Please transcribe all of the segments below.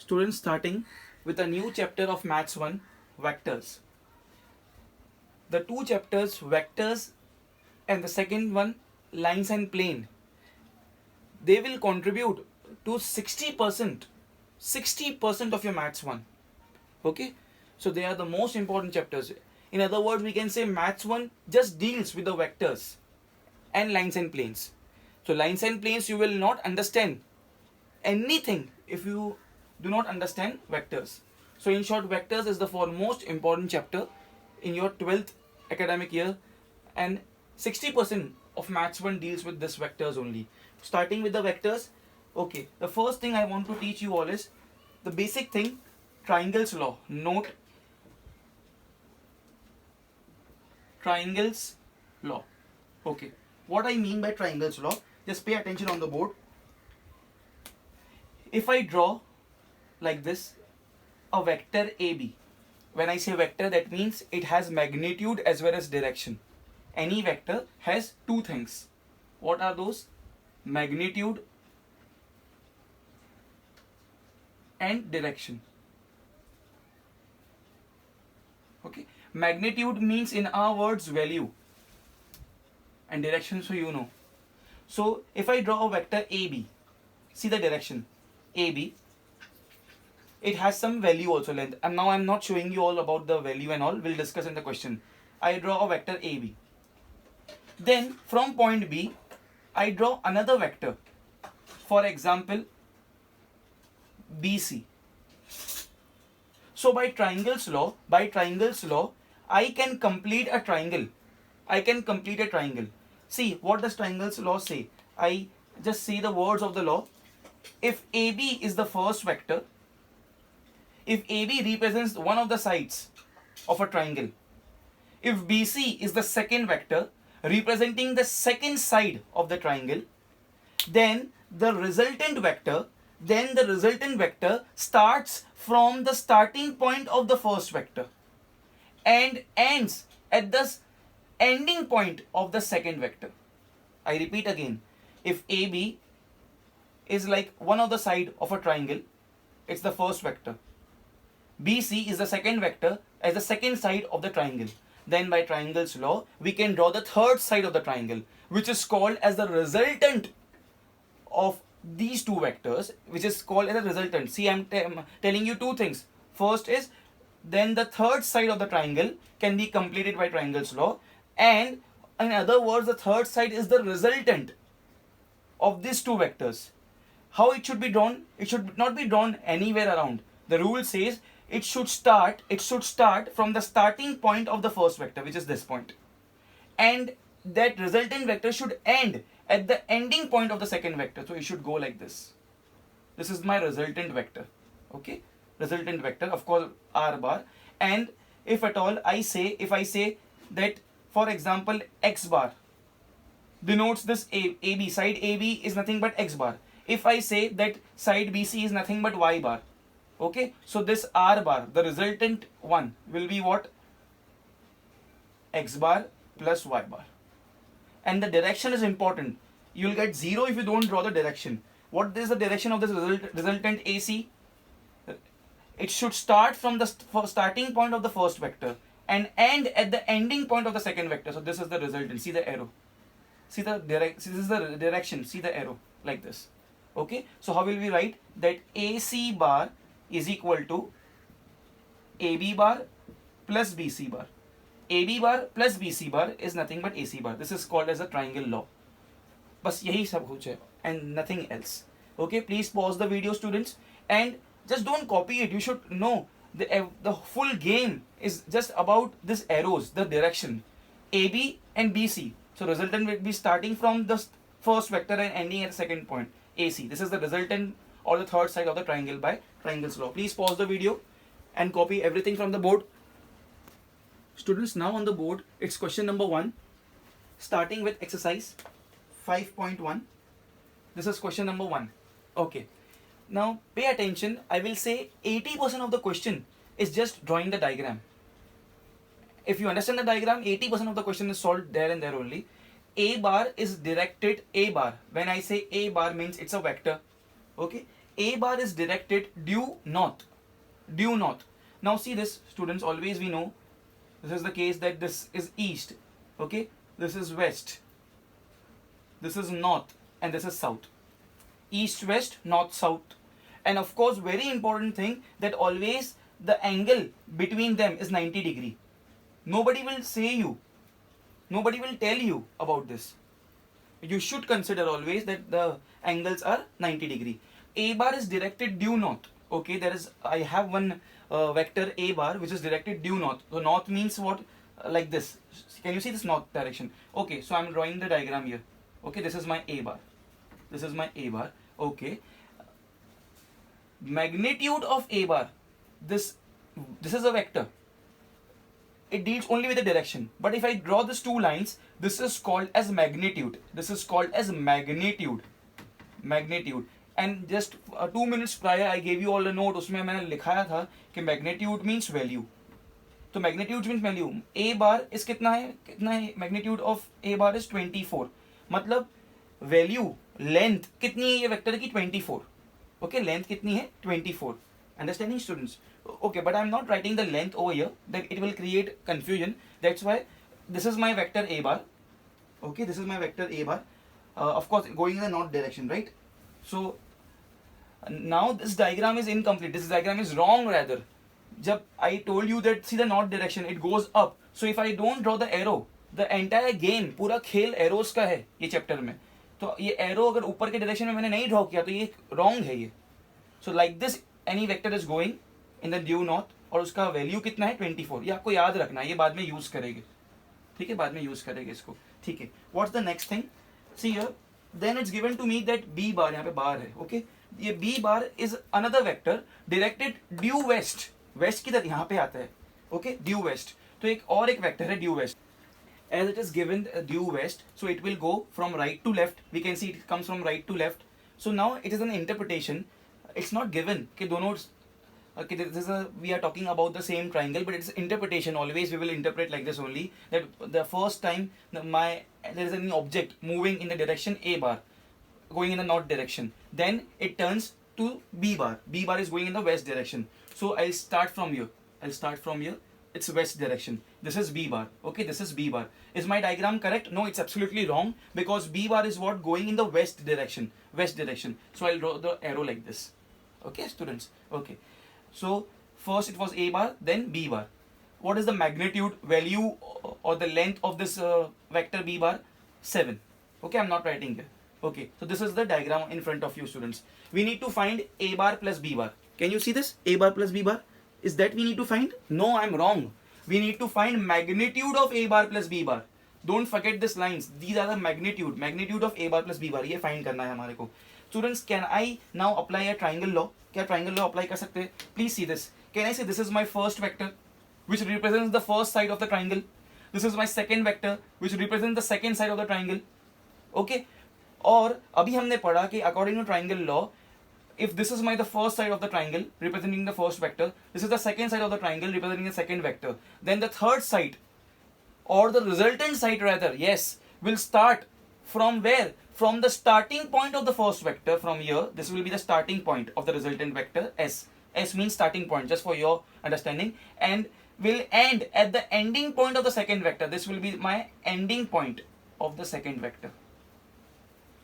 Students, starting with a new chapter of Maths 1, Vectors. The two chapters, Vectors, and the second one, Lines and Plane, they will contribute to 60% of your Maths 1. Okay, so they are the most important chapters. In other words, we can say Maths 1 just deals with the vectors and lines and planes. So lines and planes, you will not understand anything if you do not understand vectors. So in short, vectors is the foremost important chapter in your 12th academic year, and 60% of Maths 1 deals with this vectors only. Starting with the vectors, okay, the first thing I want to teach you all is the basic thing, triangles law. Note triangles law. Okay, what I mean by triangles law, just pay attention on the board. If I draw like this a vector AB, when I say vector, that means it has magnitude as well as direction. Any vector has two things. What are those? Magnitude and direction. Okay, magnitude means in our words value, and direction, so you know. So if I draw a vector AB, see the direction AB, it has some value also, length, and now I'm not showing you all about the value and all, we'll discuss in the question. I draw a vector AB, then from point B I draw another vector, for example BC. So by triangles law, I can complete a triangle. See, what does triangles law say? I just say the words of the law. If AB is the first vector, if AB represents one of the sides of a triangle, if BC is the second vector representing the second side of the triangle, then the resultant vector starts from the starting point of the first vector and ends at the ending point of the second vector. I repeat again, if AB is like one of the side of a triangle, it's the first vector. BC is the second vector as the second side of the triangle. Then by triangles law, we can draw the third side of the triangle, which is called as the resultant of these two vectors, which is called as a resultant. See, I'm telling you two things. First is, then the third side of the triangle can be completed by triangles law, and in other words, the third side is the resultant of these two vectors. How it should be drawn? It should not be drawn anywhere around. The rule says it should start from the starting point of the first vector, which is this point, and that resultant vector should end at the ending point of the second vector. So it should go like this. This is my resultant vector. Okay, resultant vector, of course, R bar. And if at all if I say that, for example, X bar denotes this AB, side AB is nothing but X bar. If I say that side BC is nothing but Y bar, okay, so this R bar, the resultant one, will be what? X bar plus Y bar. And the direction is important. You will get 0 if you don't draw the direction. What is the direction of this resultant AC? It should start from the starting point of the first vector and end at the ending point of the second vector. So this is the resultant. See the arrow. See the this is the direction. See the arrow like this. Okay. So how will we write that? AC bar is equal to AB bar plus BC bar. AB bar plus BC bar is nothing but AC bar. This is called as a triangle law. बस यही सब कुछ है and nothing else. Okay, please pause the video, students, and just don't copy it. You should know the full game is just about this arrows, the direction, AB and BC. So resultant will be starting from the first vector and ending at the second point, AC. This is the resultant or the third side of the triangle by triangles law. Please pause the video and copy everything from the board. Students, now on the board, it's question number 1, starting with exercise 5.1. This is question number 1. Okay. Now pay attention. I will say 80% of the question is just drawing the diagram. If you understand the diagram, 80% of the question is solved there and there only. A bar is directed A bar. When I say A bar means it's a vector. Okay. A bar is directed due north. Due north. Now see this, students, always we know this is the case that this is east, okay, this is west, this is north, and this is south. East, west, north, south. And of course, very important thing that always the angle between them is 90 degree. Nobody will tell you about this. You should consider always that the angles are 90 degree. A bar is directed due north. Okay, I have one vector A bar which is directed due north. So north means what? Like this. Can you see this north direction? Okay, so I'm drawing the diagram here. Okay, this is my A bar. This is my A bar. Okay. Magnitude of A bar. This is a vector. It deals only with the direction. But if I draw these two lines, this is called as magnitude. This is called as magnitude. Magnitude. And just 2 minutes prior, I gave you all a note. उसमें मैंने लिखाया था कि magnitude means value. तो magnitude means value. A bar is कितना है? Magnitude of A bar is 24. मतलब value, length कितनी है ये vector की? 24. Okay, length कितनी है? 24. Understanding, students? Okay, but I'm not writing the length over here, that it will create confusion. That's why this is my vector A bar. Okay, this is my vector A bar. Of course, going in the north direction, right? So now this diagram is incomplete. This diagram is wrong rather. Jab I told you that see the north direction, it goes up. So if I don't draw the arrow, the entire game, पूरा खेल arrows का है ये chapter में. तो ये arrow अगर ऊपर के direction में मैंने नहीं draw किया तो ये wrong है ये. So like this, any vector is going in the due north और उसका वैल्यू कितना है? 24. ये आपको याद रखना है, ये बाद में यूज करेंगे. ठीक है, बाद में यूज करेंगे इसको. ठीक है. What's the next thing? See here, then it's given to me that B bar, यहाँ पे बार है. ओके, ये B bar is another vector directed due west. West की तरफ यहाँ पे आता है. Okay, due west. तो एक और एक वेक्टर है due west. As it is given due west, so it will go from right to left. We can see it comes from right to left. So now it is an interpretation. It's not given कि दोनों okay, we are talking about the same triangle, but it's interpretation. Always we will interpret like this only, that the first time there is an object moving in the direction A bar, going in the north direction, then it turns to B bar. B bar is going in the west direction. So I'll start from here. It's west direction. This is B bar. Okay, this is B bar. Is my diagram correct? No, it's absolutely wrong, because B bar is what? Going in the west direction. So I'll draw the arrow like this. Okay, students? Okay. So first it was A bar, then B bar. What is the magnitude value or the length of this vector B bar? 7. Okay, I'm not writing here. Okay, so this is the diagram in front of you, students. We need to find A bar plus B bar. Can you see this? A bar plus B bar? Is that we need to find? No, I'm wrong. We need to find magnitude of A bar plus B bar. Don't forget these lines. These are the magnitude of A bar plus B bar. ये find करना है हमारे को. Students, can I now apply a triangle law? क्या triangle law apply कर सकते हैं? Please see this. Can I say this is my first vector, which represents the first side of the triangle? This is my second vector, which represents the second side of the triangle. Okay? और अभी हमने पढ़ा कि according to triangle law, if this is the first side of the triangle representing the first vector, this is the second side of the triangle representing the second vector, then the third side, or the resultant side rather, yes, will start from where? From the starting point of the first vector. From here, this will be the starting point of the resultant vector S. S means starting point, just for your understanding, and will end at the ending point of the second vector. This will be my ending point of the second vector.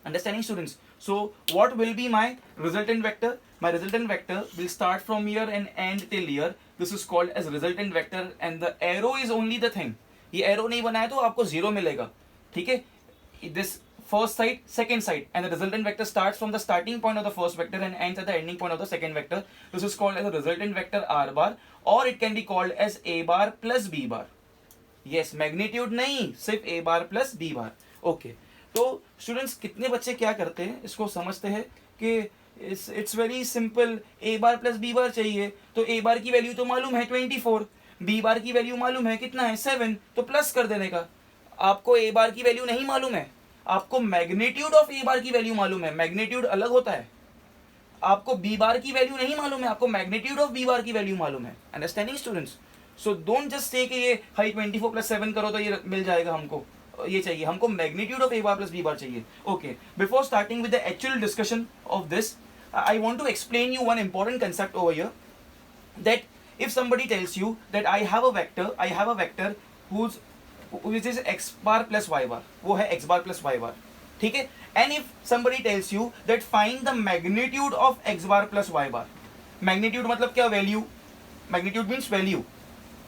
Understanding, students? So what will be my resultant vector? My resultant vector will start from here and end till here. This is called as resultant vector, and the arrow is only the thing. ये arrow नहीं बनाया तो आपको 0 मिलेगा. ठीक है? This first side, second side, and the resultant vector starts from the starting point of the first vector and ends at the ending point of the second vector. This is called as a resultant vector R bar, or it can be called as A bar plus B bar. Yes, magnitude नहीं, सिर्फ A bar plus B bar. Okay. तो students कितने बच्चे क्या करते हैं, इसको समझते हैं कि it's very simple, A bar plus B bar चाहिए, तो ए बार की वैल्यू तो मालूम है 24, बी बार की वैल्यू मालूम है कितना है 7, तो प्लस कर देने का. आपको ए बार की वैल्यू नहीं मालूम है, आपको मैग्नीट्यूड ऑफ ए बार की वैल्यू मालूम है. मैग्नीट्यूड अलग होता है. आपको बी बार की वैल्यू नहीं मालूम है, आपको मैग्नीट्यूड ऑफ बी बार की वैल्यू मालूम है. Understanding students? So don't just say कि ये हाई 24 प्लस 7 करो तो ये मिल जाएगा हमको. ये चाहिए हमको magnitude of A bar plus B bar चाहिए. Okay, before starting with the actual discussion of this, I want to explain you one important concept over here, that if somebody tells you that I have a vector which is x bar plus y bar, वो है x bar plus y bar, ठीक है. And if somebody tells you that find the magnitude of x bar plus y bar, magnitude मतलब क्या, value, magnitude means value.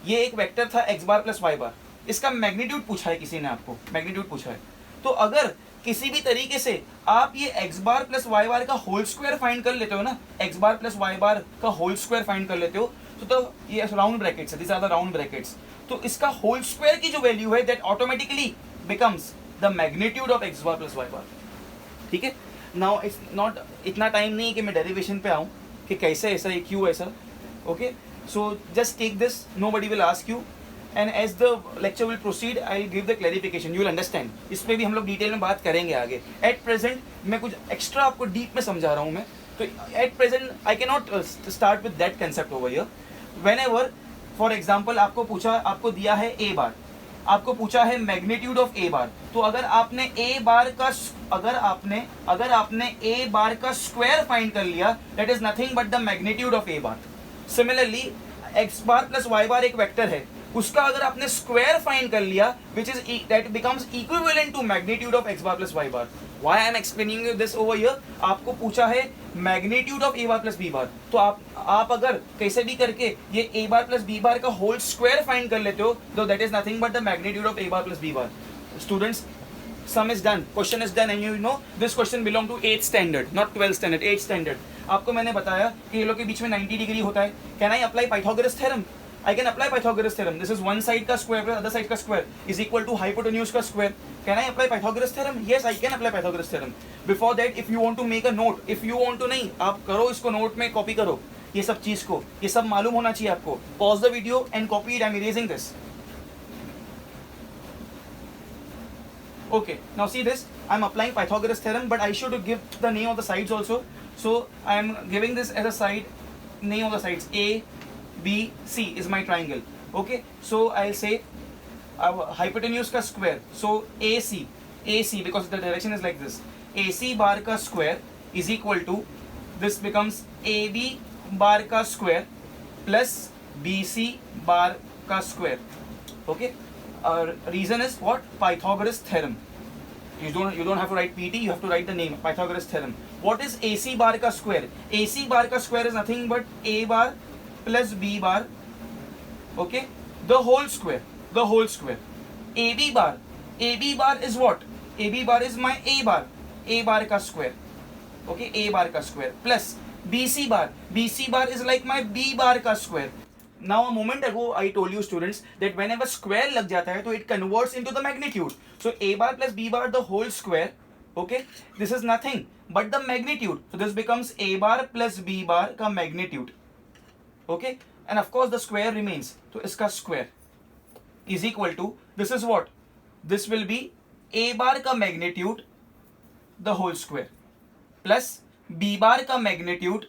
ये एक vector था x bar plus y बार, इसका मैग्नीट्यूड पूछा है किसी ने, आपको मैग्नीट्यूड पूछा है. तो अगर किसी भी तरीके से आप ये x bar plus y bar का होल स्क्वायर फाइंड कर लेते हो ना, x bar plus y bar का होल स्क्वायर फाइंड कर लेते हो, तो ये राउंड ब्रैकेट्स है, this are the round brackets. तो इसका होल स्क्वायर की जो वैल्यू है that automatically becomes the magnitude of x bar plus y bar. ठीक है. नाउ इट्स नॉट, इतना टाइम नहीं है कि मैं डेरिवेशन पे आऊँ कि कैसे ऐसा है, क्यों ऐसा. Okay, so just take this, nobody will ask you, and as the lecture will proceed I'll give the clarification, you will understand. इस पे भी हम लोग डिटेल में बात करेंगे आगे. At present मैं कुछ एक्स्ट्रा आपको डीप में समझा रहा हूँ मैं, तो at present I cannot start with that concept over here. Whenever for example आपको पूछा, आपको दिया है a बार, आपको पूछा है मैग्नीट्यूड ऑफ a बार, तो अगर आपने a बार का अगर आपने a बार का स्क्वायर फाइंड कर लिया, that is nothing but the magnitude of a bar. Similarly x bar plus y बार एक वेक्टर है, उसका अगर आपने स्क्वायर फाइंड कर लिया, which is that becomes equivalent to magnitude of x bar plus y bar. Why I am explaining you this over here, आपको पूछा है magnitude of a bar plus b bar, तो आप अगर कैसे भी करके ये a bar plus b bar का होल स्क्वायर फाइंड कर लेते हो, तो that is nothing but the magnitude of a bar plus b bar. Students, sum is done, question is done, and you know this question belong to 8th standard, not 12th standard, 8th standard. आपको मैंने बताया कि ये लोग के बीच में 90 degree होता है. Can I apply Pythagoras theorem? I can apply Pythagoras theorem. This is one side का square plus other side का square is equal to hypotenuse का square. Can I apply Pythagoras theorem? Yes, I can apply Pythagoras theorem. Before that, if you want to make a note, if you want to नहीं, आप करो इसको note में copy करो ये सब चीज को, ये सब मालूम होना चाहिए आपको. Pause the video and copy it. I'm erasing this. Okay, now see this, I'm applying Pythagoras theorem, but I should give the name of the sides also. So I am giving this as a side, name of the sides, A, B, C is my triangle. Okay, so I'll say hypotenuse ka square, so AC because the direction is like this, AC bar ka square is equal to, this becomes AB bar ka square plus BC bar ka square. Okay. Reason is what? Pythagoras theorem. You don't have to write PT, you have to write the name, Pythagoras theorem. What is AC bar ka square? AC bar ka square is nothing but A bar plus B bar, okay, the whole square. AB bar is what? AB bar is my A bar ka square, okay, A bar ka square plus BC bar is like my B bar ka square. Now a moment ago I told you students that whenever square लग जाता है तो it converts into the magnitude. So a bar plus b bar the whole square, okay, this is nothing but the magnitude. So this becomes a bar plus b bar का magnitude, okay, and of course the square remains. तो इसका square is equal to, this is what? This will be a bar का magnitude the whole square plus b bar का magnitude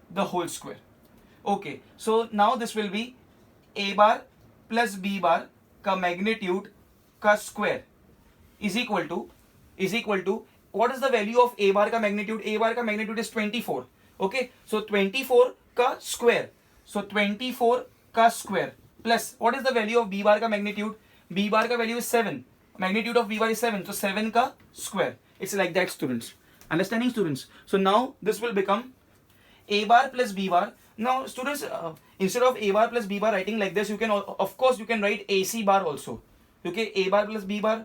the whole square. Okay, so now this will be a bar plus b bar का magnitude का square is equal to what is the value of a bar का magnitude? A bar का magnitude is 24. Okay, so 24 का square, so 24 का square plus what is the value of b bar का magnitude? B bar का value is 7, magnitude of b bar is 7, so 7 का square. It's like that, students. Understanding, students? So now this will become a bar plus b bar. Now students, instead of a bar plus b bar writing like this, you can, of course you can write AC bar also, क्योंकि a bar plus b bar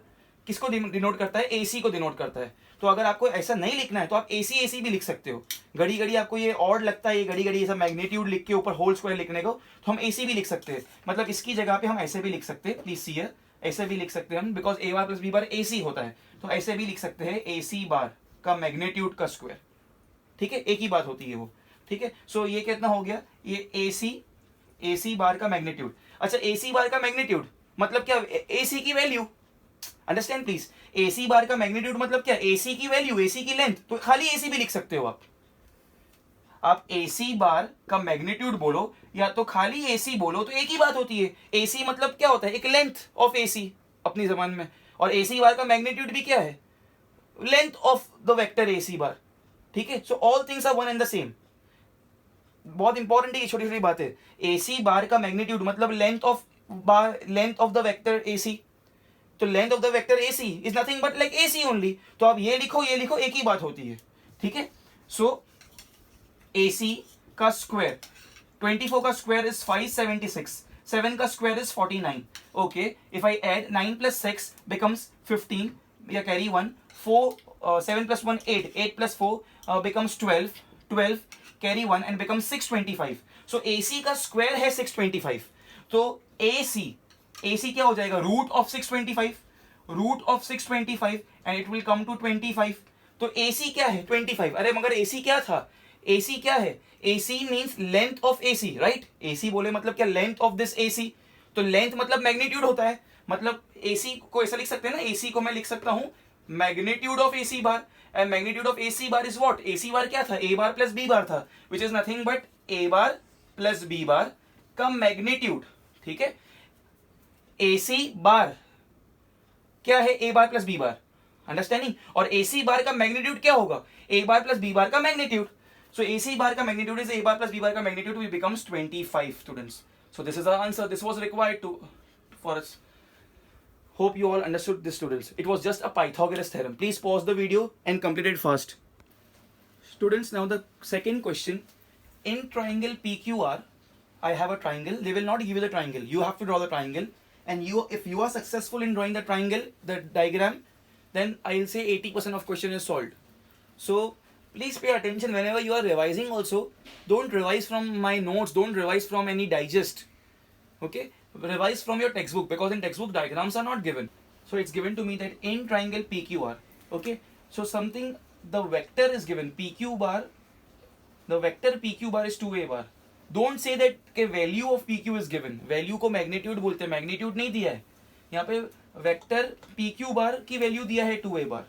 किसको denote करता है? AC को denote करता है. तो अगर आपको ऐसा नहीं लिखना है तो आप AC भी लिख सकते हो. घड़ी घड़ी आपको ये ऑड लगता है, ये घड़ी घड़ी ऐसा मैग्नीट्यूड लिख के ऊपर होल स्क्वायर लिखने को, तो हम AC भी लिख सकते हैं. मतलब इसकी जगह पे हम ऐसे भी लिख सकते हैं, प्लीज सी हियर, ऐसे भी लिख सकते हैं हम, because a bar plus b bar AC होता है, तो ऐसे भी लिख सकते हैं AC बार का मैग्नीट्यूड का स्क्वायर. ठीक है, एक ही बात होती है वो. ठीक है, सो ये कितना हो गया? ये AC बार का मैग्नीट्यूड. अच्छा, AC बार का मैग्नीट्यूड मतलब क्या? AC की वैल्यू. Understand please. AC बार का मैग्नीट्यूड मतलब क्या? AC की वैल्यू, AC की लेंथ. तो खाली AC भी लिख सकते हो आप AC बार का मैग्नीट्यूड बोलो या तो खाली AC बोलो तो एक ही बात होती है. AC मतलब क्या होता है? एक लेंथ ऑफ AC अपनी जबान में, और AC बार का मैग्नीट्यूड भी क्या है? Length of the vector AC bar. ठीक है, so all things are one and the same. बहुत इंपॉर्टेंट है ये छोटी छोटी बातें। AC बार का मैग्नीट्यूड मतलब length of the vector AC, तो length of the vector AC is nothing but like AC only. तो आप ये लिखो एक ही बात होती है, ठीक है। सो AC का स्क्वायर 24 का स्क्वायर इज 576, 7 का square is 49। Okay, if I add 9 plus 6 becomes 15, या carry 1, 4 7 plus 1 8, 8 plus 4 becomes 12, 12 carry 1 and becomes 625। So AC का स्क्वायर है 625, तो AC क्या हो जाएगा, root of 625, root of 625 and it will come to 25। तो AC क्या है 25। अरे मगर AC क्या था, AC क्या है, AC means length of AC, right. AC बोले मतलब क्या, लेंथ ऑफ दिस AC। तो लेंथ मतलब मैग्नीट्यूड होता है, मतलब AC को ऐसा लिख सकते हैं ना, AC को मैं लिख सकता हूं magnitude of AC bar, and magnitude of AC bar is what, AC बार क्या था, A बार प्लस B बार था, which is nothing but A bar plus B bar का मैग्नीट्यूड, ठीक है। AC बार क्या है, A bar plus B bar, understanding. और AC बार का मैग्नीट्यूड क्या होगा, A bar plus B bar का magnitude. So AC bar ka magnitude is A bar plus B bar ka magnitude, which becomes 25 students. So this is our answer. This was required for us. Hope you all understood this, students. It was just a Pythagoras theorem. Please pause the video and complete it fast. Students, now the second question. In triangle PQR, I have a triangle. They will not give you the triangle. You have to draw the triangle. And if you are successful in drawing the triangle, the diagram, then I'll say 80% of question is solved. So please pay attention whenever you are revising also. Don't revise from my notes, don't revise from any digest, okay. Revise from your textbook, because in textbook diagrams are not given. So it's given to me that in triangle PQR, okay, so something, the vector is given PQ bar, the vector PQ bar is 2A bar. Don't say that के value of PQ is given, value को magnitude बोलते हैं, magnitude नहीं दिया है यहाँ पे, vector PQ bar की value दिया है 2A bar,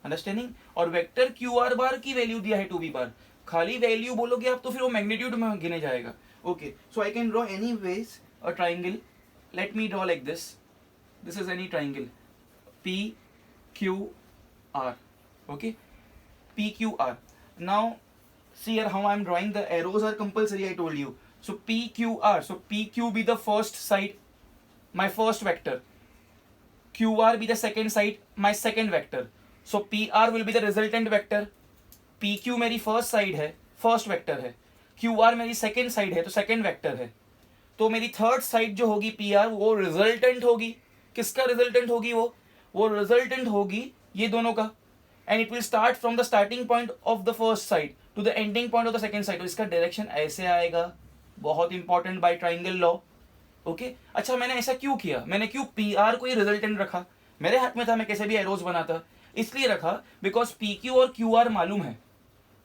अंडरस्टैंडिंग। और वेक्टर क्यू आर बार की वैल्यू दिया है 2B बार। खाली वैल्यू बोलोगे आप तो फिर वो मैग्नीट्यूड में गिने जाएगा, okay. So I can draw any ways a triangle, let me draw like this, this is any triangle PQR, okay, PQR। Now see here how I am drawing, the arrows are compulsory, I told you. So PQR, so PQ be the first side, my first vector, QR be the second side, my second vector. So PR will be the resultant vector. PQ मेरी first side है, first vector है, QR मेरी second side है तो second vector है। तो मेरी third side जो होगी PR, वो रिजल्टेंट होगी, किसका रिजल्टेंट होगी, वो रिजल्टेंट होगी ये दोनों का। And it will start from the starting point of the first side to the ending point of the second side. तो इसका डायरेक्शन ऐसे आएगा, बहुत important by triangle law, okay. अच्छा मैंने ऐसा क्यों किया, मैंने क्यों PR को ही रिजल्टेंट रखा, मेरे हाथ में था मैं कैसे भी एरोज बनाता, इसलिए रखा बिकॉज PQ और QR मालूम है,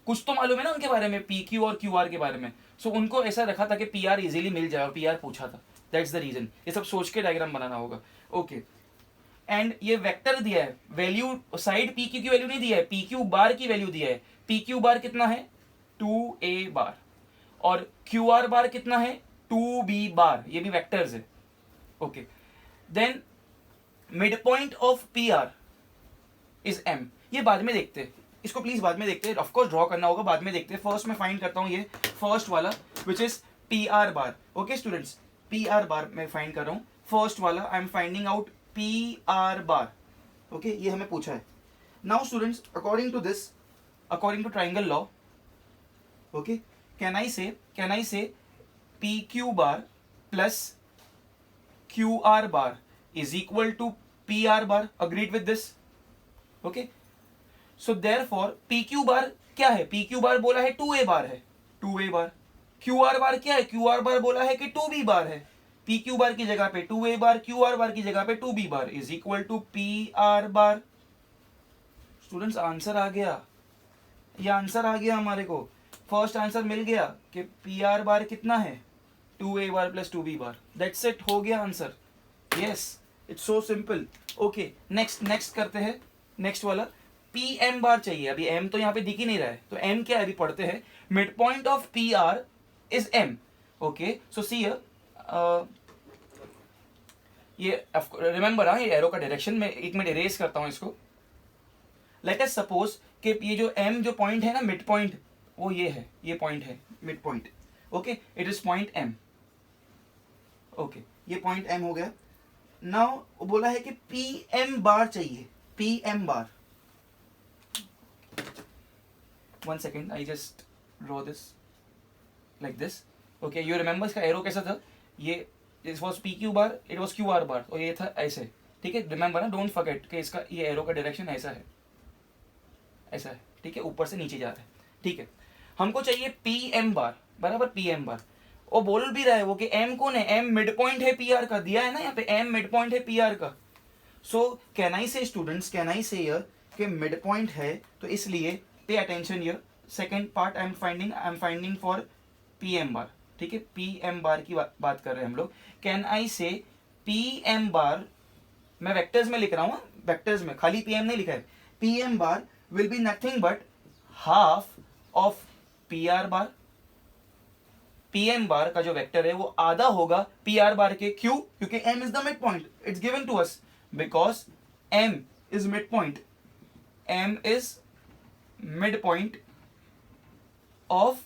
कुछ तो मालूम है ना उनके बारे में, PQ और QR के बारे में। सो उनको ऐसा रखा था कि PR इजीली मिल जाए, और PR पूछा था, दैट्स द रीजन। ये सब सोच के डायग्राम बनाना होगा, ओके। एंड ये वेक्टर दिया है, वैल्यू साइड PQ की वैल्यू नहीं दिया है, PQ बार की वैल्यू दिया है। PQ बार कितना है 2A बार, और QR बार कितना है 2B बार, ये भी वेक्टर्स है, okay. Then mid point of PR is M, ये बाद में देखते हैं, इसको प्लीज बाद में देखते हैं, ऑफकोर्स ड्रॉ करना होगा, बाद में देखते हैं। फर्स्ट मैं फाइंड करता हूँ ये फर्स्ट वाला which is PR bar, okay students, PR bar मैं फाइंड कर रहा हूँ, फर्स्ट वाला I am finding out PR bar, okay, ये हमें पूछा है। Now students, according to this, according to triangle law, okay, can I say PQ bar plus QR bar is equal to PR bar, agreed with this, okay. So therefore PQ bar क्या है, PQ बार बोला है 2A बार है, 2A बार। QR बार क्या है, QR बार बोला है कि 2B बार है, PQ बार की जगह पे 2A बार, QR बार की जगह पे 2B bar is equal to PR bar. Students answer आ गया, ये आंसर आ गया हमारे को, फर्स्ट आंसर मिल गया कि PR बार कितना है 2A bar plus 2B bar, that's it, हो गया answer, yes, it's so simple, okay. Next करते हैं, नेक्स्ट वाला PM बार चाहिए, अभी M तो यहाँ पे दिख ही नहीं रहा है, तो M क्या है अभी पढ़ते हैं, mid point of PR is M, okay. So see ये रिमेंबर, हाँ, ये एरो का डायरेक्शन में एक मिनट इरेज करता हूँ इसको। लेट अस सपोज कि ये जो m जो पॉइंट है ना, मिड पॉइंट, वो ये है, ये पॉइंट है mid point. Okay, it is point m. Okay, ये पॉइंट m हो गया. नाउ बोला है कि pm बार चाहिए, pm bar. 1 second, I just draw this like this. Okay, you remember इसका एरो कैसा था, ये this was pq bar, it was qr बार, और ये था ऐसे. ठीक है, रिमेंबर ना, डोंट फॉरगेट कि इसका ये एरो का डायरेक्शन ऐसा है, ऐसा है. ठीक है, ऊपर से नीचे जा रहा है. ठीक है, हमको चाहिए pm बार, बराबर pm बार. और बोल भी रहा है वो कि m कौन है, m मिड पॉइंट है pr का, दिया है ना यहाँ पे, m मिड पॉइंट है pr का. So can I say students, can I से हियर कि मिड पॉइंट है, तो इसलिए पे attention here, second part I am finding for pm बार. ठीक है, pm बार की बात कर रहे हैं हम लोग. कैन आई से pm बार, मैं वेक्टर्स में लिख रहा हूँ, वेक्टर्स में, खाली pm नहीं लिखा है. pm bar will be nothing but half of pr bar. pm बार का जो वेक्टर है वो आधा होगा pr बार के. क्यों? क्योंकि m is the mid point, it's given to us because m is mid point, m is mid point of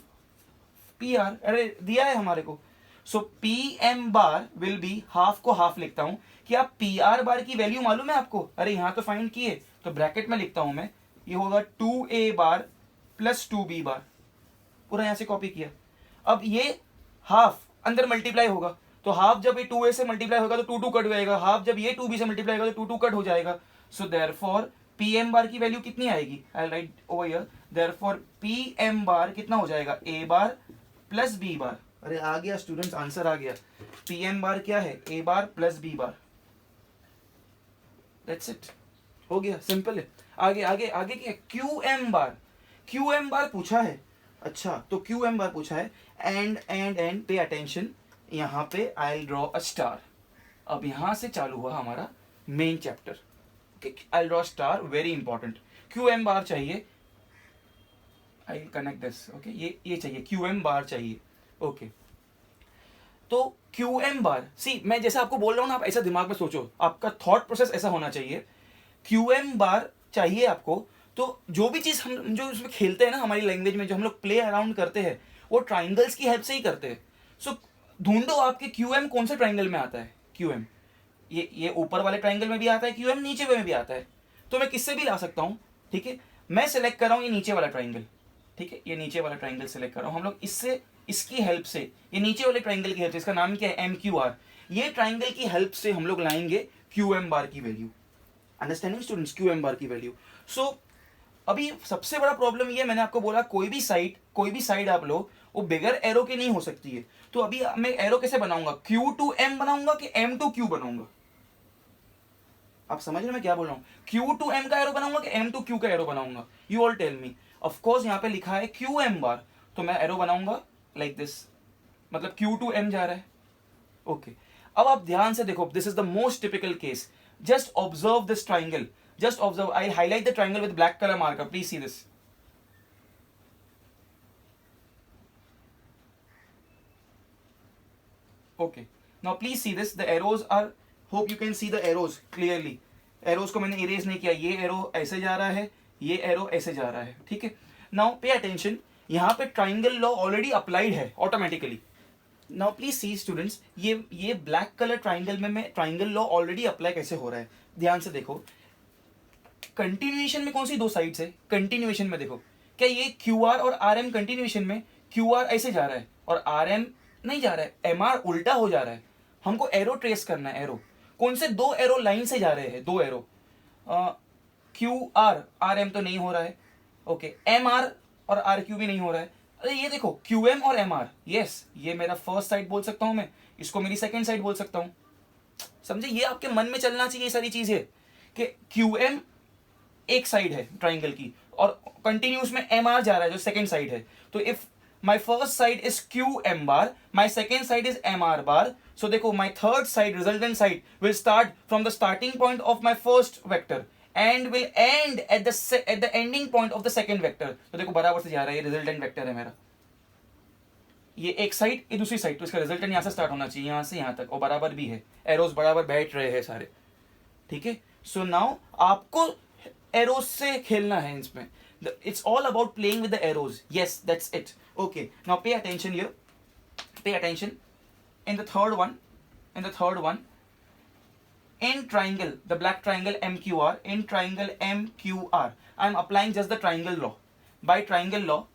pr. अरे दिया है हमारे को. सो pm bar will be, half को हाफ लिखता हूं. क्या pr बार की वैल्यू मालूम है आपको? अरे यहां तो फाइंड किए, तो ब्रैकेट में लिखता हूं मैं, ये होगा 2a बार प्लस 2b बार. पूरा यहां से कॉपी किया. अब ये हाफ अंदर मल्टीप्लाई होगा, तो हाफ जब ये 2a से मल्टीप्लाई होगा तो 2 कट हो जाएगा, हाफ जब ये 2b से मल्टीप्लाई होगा तो 2 कट हो जाएगा. सो देयरफॉर pm बार की वैल्यू कितनी आएगी, I write over here, therefore pm bar कितना हो जाएगा, a bar plus b bar. अरे आ गया स्टूडेंट्स, आंसर आ गया. pm बार क्या है, a bar plus b bar. That's it, हो गया, सिंपल है. आगे आगे आगे क्या, qm बार. qm बार पूछा है. अच्छा, तो qm बार पूछा है. एंड पे अटेंशन, यहाँ पे आई ड्रॉ अ स्टार. अब यहाँ से चालू हुआ हमारा main chapter. I draw star, very important. qm बार चाहिए, आई कनेक्ट दिस. ओके, ये चाहिए, qm बार चाहिए. ओके, तो qm बार, सी मैं जैसे आपको बोल रहा हूँ ना, आप ऐसा दिमाग में सोचो, आपका थॉट प्रोसेस ऐसा होना चाहिए. qm बार चाहिए आपको, तो जो भी चीज हम जो उसमें खेलते हैं ना, हमारी लैंग्वेज में जो हम लोग प्ले अराउंड करते हैं, वो ट्राइंगल्स की हेल्प से ही करते हैं. सो ढूंढो आपके qm कौन से ट्राइंगल में आता है. qm ये ऊपर वाले ट्राइंगल में भी आता है, qm नीचे में भी आता है. तो मैं किससे भी ला सकता हूँ. ठीक है, मैं सेलेक्ट कर रहा हूँ ये नीचे वाला ट्राइंगल. ठीक है, ये नीचे वाला ट्राइंगल सेलेक्ट कर रहा हूँ. हम लोग इससे, इसकी हेल्प से, ये नीचे वाले ट्राइंगल की हेल्प से, इसका नाम क्या है, MQR, ये ट्राइंगल की हेल्प से हम लोग लाएंगे qm बार की वैल्यू. अंडरस्टैंडिंग स्टूडेंट्स, qm बार की वैल्यू. सो अभी सबसे बड़ा प्रॉब्लम ये, मैंने आपको बोला कोई भी साइड आप लो, वो बिगर एरो की नहीं हो सकती है. तो अभी मैं एरो कैसे बनाऊंगा, q टू m बनाऊंगा कि m टू q बनाऊंगा. आप समझ रहे हैं मैं क्या बोल रहा हूँ, q टू m का एरो बनाऊंगा कि m टू q का एरो बनाऊंगा. You all tell me. Of course यहाँ पे लिखा है qm बार, तो मैं एरो बनाऊंगा लाइक दिस, मतलब q टू m जा रहा है. ओके, अब आप ध्यान से देखो, this is the most typical case. Just observe this triangle, just observe. I'll highlight the triangle with black color marker. Please see this. Okay, now please see this. The arrows are, hope you can see the arrows clearly. Arrows को मैंने erase नहीं किया, ये arrow ऐसे जा रहा है, ये arrow ऐसे जा रहा है. ठीक है, now pay attention. यहाँ पे triangle law already applied है automatically. Now please see students, ये black color triangle में मैं triangle law already apply कैसे हो रहा है, ध्यान से देखो. कंटिन्यूएशन में कौन सी दो साइड्स है, कंटिन्यूएशन में देखो, क्या ये QR और RM कंटिन्यूएशन में, QR ऐसे जा रहा है और RM नहीं जा रहा है, MR उल्टा हो जा रहा है. हमको एरो ट्रेस करना है. एरो कौन से दो एरो लाइन से जा रहे हैं, दो एरो, QR RM तो नहीं हो रहा है. ओके, MR और RQ भी नहीं हो रहा है. अरे ये देखो QM और MR, यस, ये मेरा फर्स्ट साइड बोल सकता हूं मैं, इसको मेरी सेकेंड साइड बोल सकता हूं. समझे, ये आपके मन में चलना चाहिए सारी चीजें, कि QM एक साइड है ट्राइंगल की और कंटिन्यूस में MR जा रहा है जो सेकंड साइड है. तो if my first side is QM bar, my second side is MR बार, सो देखो my third side, resultant side, will start from the starting point of my first vector and will and at the ending point of the second vector. तो देखो बराबर से जा रहा है, ये resultant vector है मेरा, ये एक साइड, ये दूसरी साइड, तो इसका रिजल्टेंट यहाँ से स्टार्ट होना चाहिए, यहाँ से यहाँ तक, और बराबर भी है, एरोज बराबर बैठ रहे हैं सारे. ठीक है, सो नाउ आपको एरोस से खेलना है इसमें. It's all about playing with the arrows. Yes, that's it. Okay, now pay attention here. Pay attention. In the third one, in triangle, the black triangle MQR, in triangle MQR, I am applying just the triangle law. By triangle law,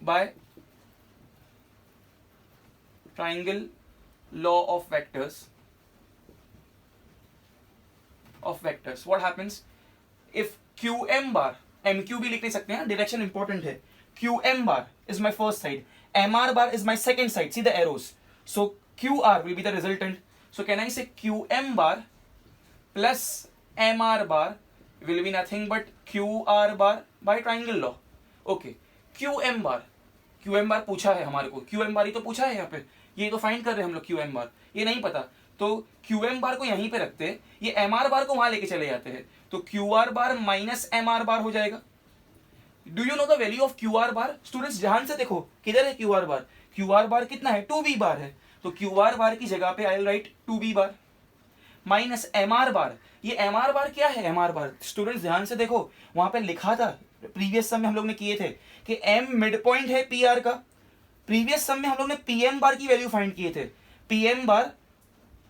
by triangle law of vectors, what happens if QM bar, MQ भी लिख नहीं सकते हैं, direction important है. QM bar is my first side, MR bar is my second side. See the arrows. So QR will be the resultant. So can I say QM bar plus MR bar will be nothing but QR bar by triangle law. Okay, QM bar पूछा है हमारे को, QM bar ही तो पूछा है यहाँ पे, ये तो फाइंड कर रहे हैं हम लोग. QM bar ये नहीं पता, तो QM bar को यहीं पे रखते हैं, ये MR bar को वहां लेके चले जाते हैं, तो QR bar minus MR bar हो जाएगा. Do you know the value of QR bar? Students ध्यान से देखो, किधर है QR bar? QR bar कितना है? 2B bar है, तो QR bar की जगह पे I will write 2B bar minus MR bar. ये MR bar क्या है? MR bar स्टूडेंट्स ध्यान से देखो, वहां पे लिखा था प्रीवियस सम में हम लोग ने किए थे कि M मिड पॉइंट है PR का. प्रीवियस सम में हम लोग ने PM bar की वैल्यू फाइंड किए थे, PM bar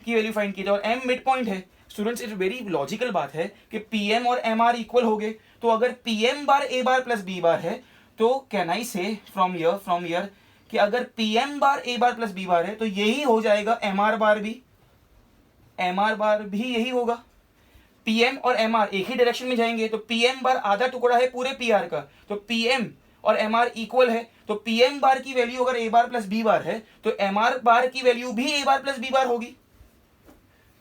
की वैल्यू फाइंड की थी, और M मिड पॉइंट है. स्टूडेंट्स इट्स वेरी लॉजिकल बात है कि PM और MR इक्वल हो गए, तो अगर PM bar A bar plus B bar है, तो कैन आई से फ्रॉम हियर कि अगर PM bar A bar plus B bar है, तो यही हो जाएगा MR bar भी यही होगा. PM और MR एक ही डायरेक्शन में जाएंगे, तो PM bar आधा टुकड़ा है पूरे PR का, तो PM और MR इक्वल है, तो PM bar की वैल्यू अगर A bar plus B bar है, तो MR bar की वैल्यू भी A bar plus B bar होगी.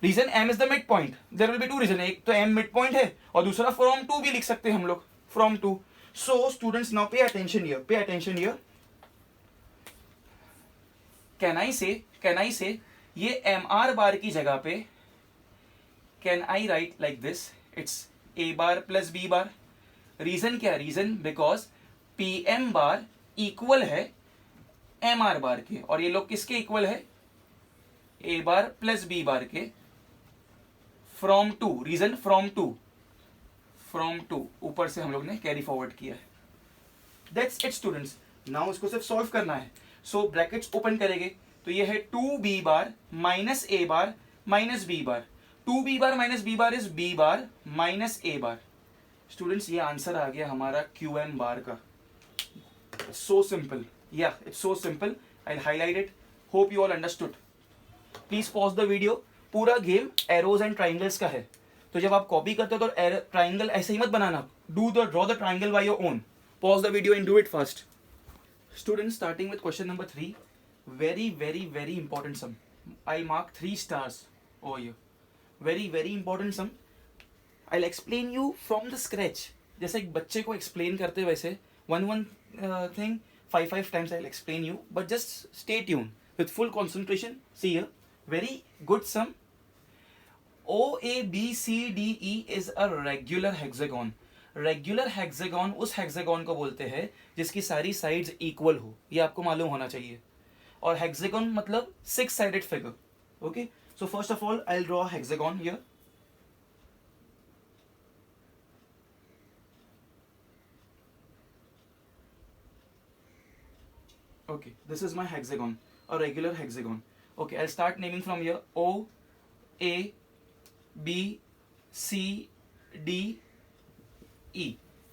Reason M is the mid point. There will be two reason, एक तो M मिड पॉइंट है और दूसरा फ्रॉम टू भी लिख सकते हैं हम लोग, from two. So students now pay attention here. Can I say ये MR bar की जगह पे can I write like this, it's A bar plus B bar. Reason क्या? Reason because PM bar equal है MR bar के, और ये लोग किसके इक्वल है? A bar plus B bar के. From two, reason from two ऊपर से हम लोग ने कैरी फॉरवर्ड किया है. That's it students. नाउ इसको सिर्फ सॉल्व करना है. सो ब्रैकेट्स ओपन करेंगे, तो ये है 2B bar minus A bar minus B bar. 2B bar minus B bar is B bar minus A bar. Students ये आंसर आ गया हमारा QM bar का. सो सिंपल, या it's so simple. I highlight it. Hope you all understood. Please pause the video. पूरा game arrows and triangles का है, तो जब आप कॉपी करते हो तो ट्राइंगल ऐसे ही मत बनाना. Draw the triangle by your own. Pause the video and do it fast. Students starting with question number 3. very important sum. I'll mark 3 stars over here. very important sum. I'll explain you from the scratch. जैसे एक बच्चे को explain करते वैसे one thing 5 times I'll explain you, but just stay tuned with full concentration. See here, very good sum. OABCDE is a regular hexagon. Regular hexagon उस hexagon को बोलते हैं जिसकी सारी साइड्स इक्वल हो, ये आपको मालूम होना चाहिए. और हेक्सागन मतलब 6 sided figure. Okay, so first of all I will draw hexagon here. Okay, this is my hexagon, a regular hexagon. Okay, I'll start naming from here. O, A, B, C, D, E.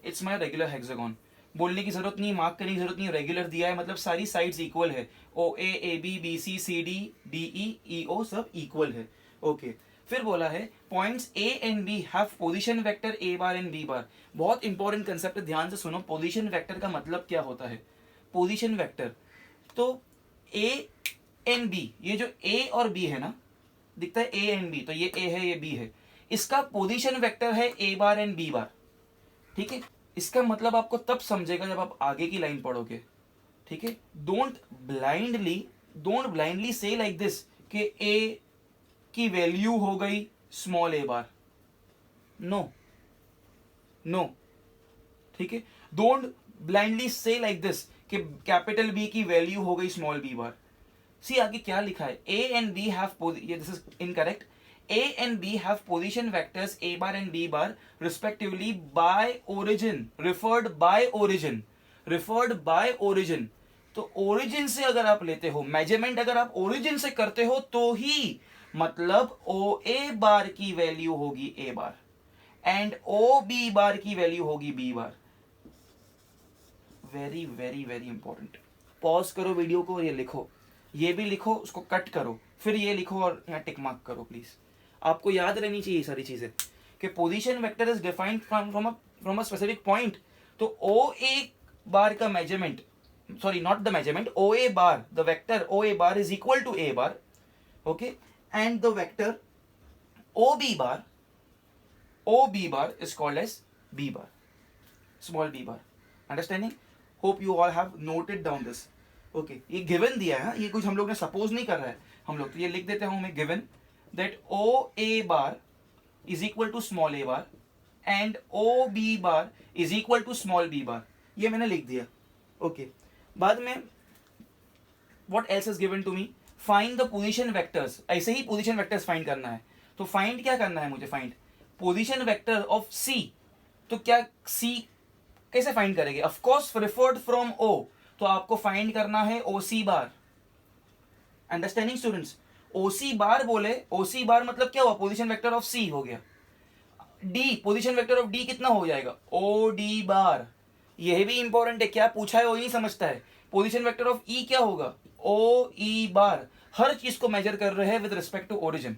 It's my regular hexagon. बोलने की जरूरत नहीं, mark करने की जरूरत नहीं, regular दिया है मतलब सारी साइड्स इक्वल है. O, A, A, B, B, C, C, D, D, E, E, O सब इक्वल है. ओके, फिर बोला है points A and B have position vector A bar and B बार. बहुत इंपॉर्टेंट कंसेप्ट है, ध्यान से सुनो. पोजीशन वेक्टर का मतलब क्या होता है? पोजीशन वेक्टर तो A एंड B, ये जो A और B है ना, दिखता है A एंड B, तो ये A है ये B है, इसका पोजीशन वेक्टर है A बार एंड B बार. ठीक है, इसका मतलब आपको तब समझेगा जब आप आगे की लाइन पढ़ोगे. ठीक है, डोंट ब्लाइंडली से लाइक दिस कि A की वैल्यू हो गई स्मॉल a बार. नो. ठीक है, डोंट ब्लाइंडली से लाइक दिस कि कैपिटल B की वैल्यू हो गई स्मॉल b बार. सी आगे क्या लिखा है? A एंड B हैव, ये this is incorrect. A and B have position vectors A bar and B bar respectively by origin, referred by origin. तो origin से अगर आप लेते हो, measurement अगर आप origin से करते हो तो ही मतलब OA बार की वैल्यू होगी A bar and OB bar की वैल्यू होगी B bar. Very very very important. Pause करो वीडियो को और ये लिखो, ये भी लिखो, उसको कट करो, फिर ये लिखो और यहाँ टिक मार्क करो प्लीज. आपको याद रहनी चाहिए सारी चीजें कि position vector is defined from a specific point. तो ओ ए बार का measurement, sorry not the measurement, O A bar, the vector O A bar is equal to A bar, okay, and the vector O B bar is called as b bar, small b bar. Understanding? Hope you all have noted down this. Okay, ये given दिया है, ये कुछ हम लोग ने suppose नहीं कर रहा है हम लोग, तो ये लिख देते हूं मैं given that o a bar is equal to small a bar and o b bar is equal to small b bar. ये मैंने लिख दिया. Okay, बाद में what else is given to me? Find the position vectors. ऐसे ही position vectors find करना है. तो find क्या करना है मुझे? find position vector of C. तो क्या C कैसे फाइंड करेंगे? Of course referred from O, तो आपको फाइंड करना है OC bar. Understanding students? OC bar बोले, OC बार मतलब क्या हुआ? पोजिशन वेक्टर ऑफ C हो गया. D, position vector of D कितना हो जाएगा? OD बार. यह भी इंपॉर्टेंट है, क्या पूछा है वो नहीं समझता है. पोजिशन वेक्टर ऑफ E क्या होगा? OE बार. हर चीज को मेजर कर रहे हैं विद रिस्पेक्ट टू ओरिजिन.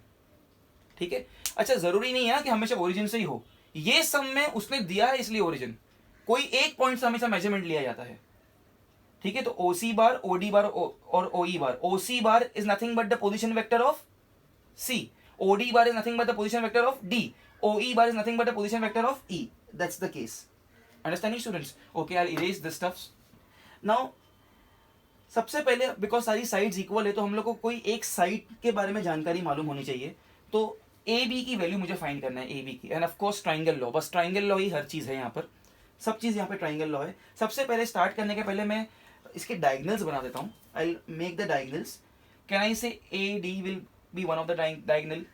ठीक है. अच्छा, जरूरी नहीं है ना कि हमेशा ओरिजिन से ही हो. ये सब में उसने दिया है इसलिए ओरिजिन, कोई एक पॉइंट से हमेशा मेजरमेंट लिया जाता है. ठीक है. तो OC बार, OD बार और OE bar. OC bar is nothing but the position vector of C. OD bar is nothing but the position vector of D. OE bar is nothing but the position vector of E. That's the case. Understanding students? Okay, I will erase this stuffs. Now सबसे पहले, because सारी sides equal है, तो हम लोग को कोई एक साइड के बारे में जानकारी मालूम होनी चाहिए. तो ए बी की वैल्यू मुझे फाइंड करना है, ए बी की. End of course triangle law, बस ट्राइंगल लॉ ही हर चीज है यहाँ पर, सब चीज यहाँ पे ट्राइंगल लॉ है. सबसे पहले स्टार्ट करने के पहले मैं इसके डायगनल्स बना देता हूँ. I make the diagonals. Can I say A D will be one of the diagonal,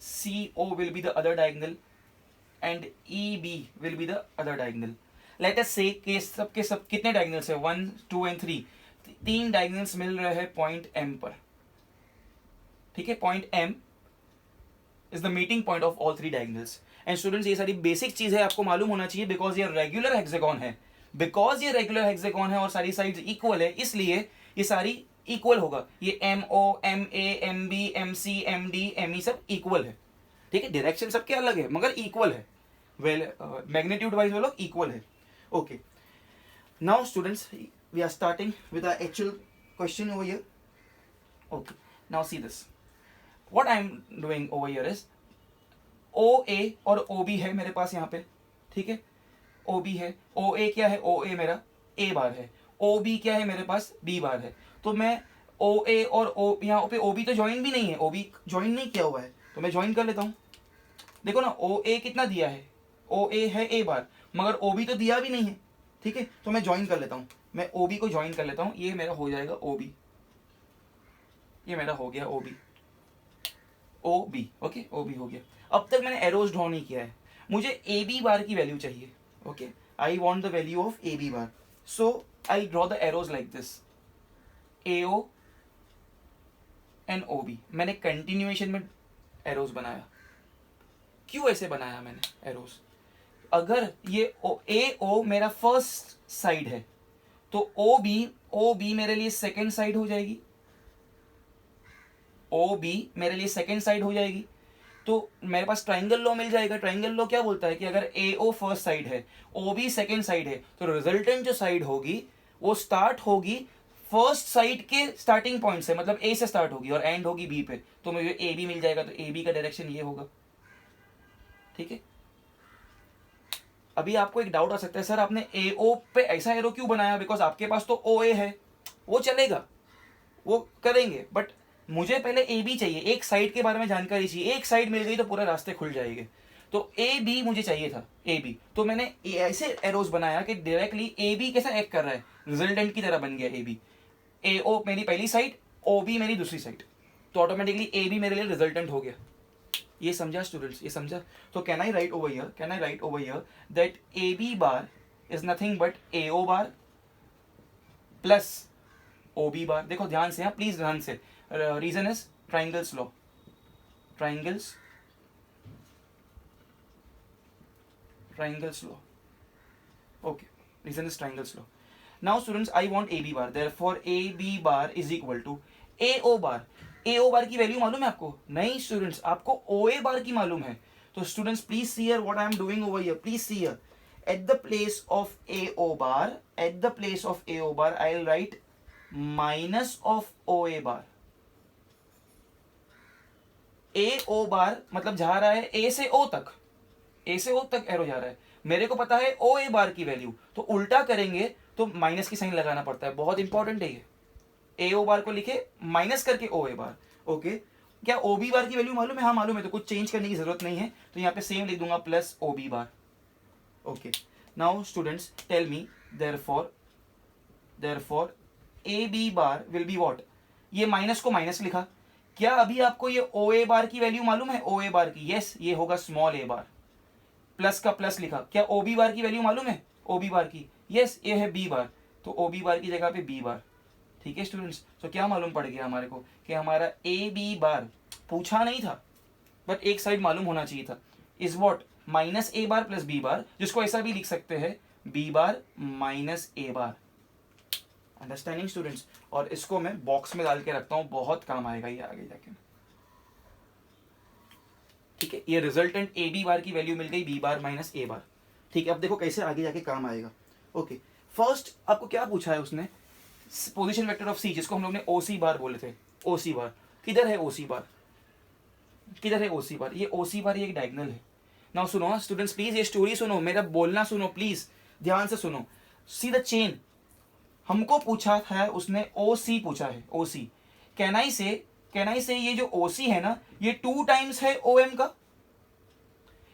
C O will be the other diagonal and E B will be the other diagonal. Let us say कि सब के सब कितने diagonals है? 1, 2 and 3. 3 diagonals मिल रहे हैं point M पर. ठीक है. Point M is the meeting point of all 3 diagonals. And students, ये सारी बेसिक चीजें आपको मालूम होना चाहिए बिकॉज ये रेगुलर हेक्सागोन है. बिकॉज ये रेगुलर हेक्सागोन है और सारी साइड्स इक्वल है, इसलिए ये सारी इक्वल होगा. ये MO, MA, MB, MC, MD, ME सब इक्वल है. ठीक है. डायरेक्शन सबके अलग है मगर इक्वल है. वेल, मैग्नीट्यूड वाइज वो लोग इक्वल है. Okay, now students, we are starting with the actual question over here. Okay, now see this. What I'm doing over here is OA और OB है मेरे पास यहाँ पे. ठीक है. OB है, OA क्या है? OA मेरा A बार है. OB क्या है मेरे पास? B बार है. तो मैं OA और यहाँ पे OB तो ज्वाइन भी नहीं है, OB ज्वाइन नहीं किया हुआ है, तो मैं ज्वाइन कर लेता हूँ. देखो ना, OA कितना दिया है? OA है A बार, मगर OB तो दिया भी नहीं है. ठीक है. तो मैं ज्वाइन कर लेता हूँ, मैं OB को ज्वाइन कर लेता हूँ. ये मेरा हो जाएगा OB, ये मेरा हो गया OB. OB. ओके, OB हो गया. अब तक मैंने एरोज ड्रॉ नहीं किया है, मुझे AB बार की वैल्यू चाहिए. Okay, I want the value of AB bar. So I draw the arrows like this, AO and OB. मैंने कंटिन्यूएशन में एरोज बनाया. क्यों ऐसे बनाया मैंने एरोज? अगर ये AO मेरा फर्स्ट साइड है तो OB मेरे लिए सेकेंड साइड हो जाएगी. OB मेरे लिए सेकेंड साइड हो जाएगी. तो मेरे पास ट्राइंगल लॉ मिल जाएगा. ट्राइंगल लॉ क्या बोलता है कि अगर AO फर्स्ट साइड है, OB सेकेंड साइड है, तो रिजल्टेंट जो साइड होगी वो स्टार्ट होगी फर्स्ट साइड के स्टार्टिंग पॉइंट से, मतलब A से स्टार्ट होगी और एंड होगी B पे. तो मुझे AB मिल जाएगा. तो AB का डायरेक्शन ये होगा. ठीक है. अभी आपको एक डाउट आ सकता है, सर आपने AO पे ऐसा एरो क्यों बनाया? बिकॉज आपके पास तो OA है, वो चलेगा, वो करेंगे, बट मुझे पहले AB चाहिए. एक साइड के बारे में जानकारी चाहिए. एक साइड मिल गई तो पूरे रास्ते खुल जाएंगे. तो AB मुझे चाहिए था, AB. तो मैंने ऐसे एरोज बनाया कि डायरेक्टली AB कैसा एक्ट कर रहा है, रिजल्टेंट की तरह बन गया AB. AO मेरी पहली साइड, OB मेरी दूसरी साइड, तो ऑटोमेटिकली AB मेरे लिए रिजल्टेंट हो गया. ये समझा स्टूडेंट्स, ये समझा? तो can I write over here that A B bar is nothing but A O bar plus O B bar. देखो ध्यान से, हाँ प्लीज ध्यान से. Reason is triangles law. triangles law. Okay, reason is triangles law. Now students, I want AB bar, therefore AB bar is equal to AO bar. AO bar की value मालूम है आपको? नहीं स्टूडेंट्स, आपको OA bar की मालूम है. तो students please see here what I am doing over here. Please see here, at the place of AO bar I'll write minus of OA bar. AO बार मतलब जा रहा है A से O तक, A से O तक एरो जा रहा है. मेरे को पता है OA बार की वैल्यू, तो उल्टा करेंगे तो माइनस की साइन लगाना पड़ता है. बहुत इंपॉर्टेंट है ये. AO बार को लिखे माइनस करके OA बार. ओके, क्या OB बार की वैल्यू मालूम है? हाँ मालूम है, तो कुछ चेंज करने की जरूरत नहीं है. तो यहाँ पे सेम लिख दूंगा प्लस OB बार. Okay, now students tell me, therefore AB bar will be what. ये माइनस को माइनस लिखा. क्या अभी आपको ये OA बार की वैल्यू मालूम है? OA बार की, यस, ये होगा स्मॉल a बार. प्लस का प्लस लिखा. क्या OB बार की वैल्यू मालूम है? OB बार की, यस, ये है B बार, तो OB बार की जगह पे B बार. ठीक है स्टूडेंट्स, तो क्या मालूम पड़ गया हमारे को कि हमारा AB बार पूछा नहीं था बट एक साइड मालूम होना चाहिए था, is what minus A bar plus B बार, जिसको ऐसा भी लिख सकते हैं B bar minus A bar. Understanding students? और इसको मैं बॉक्स में डाल के रखता हूं, बहुत काम आएगा ये आगे जाके. ठीक है, ये रिजल्टेंट AB बार की वैल्यू मिल गई B बार माइनस A बार. ठीक है, अब देखो कैसे आगे जाके काम आएगा. ओके, फर्स्ट आपको क्या पूछा है उसने? पोजीशन वेक्टर ऑफ C, जिसको हम लोग ने OC बार बोले थे. OC बार किधर है? OC बार किधर है? OC बार, ये OC बार, ये एक डायगोनल है. नाउ सुनो स्टूडेंट्स, प्लीज ये स्टोरी सुनो, मेरा बोलना सुनो, प्लीज ध्यान से सुनो. See the chain. हमको पूछा है उसने OC पूछा है, OC. कैन आई से ये जो OC है ना, ये 2 टाइम्स है OM का.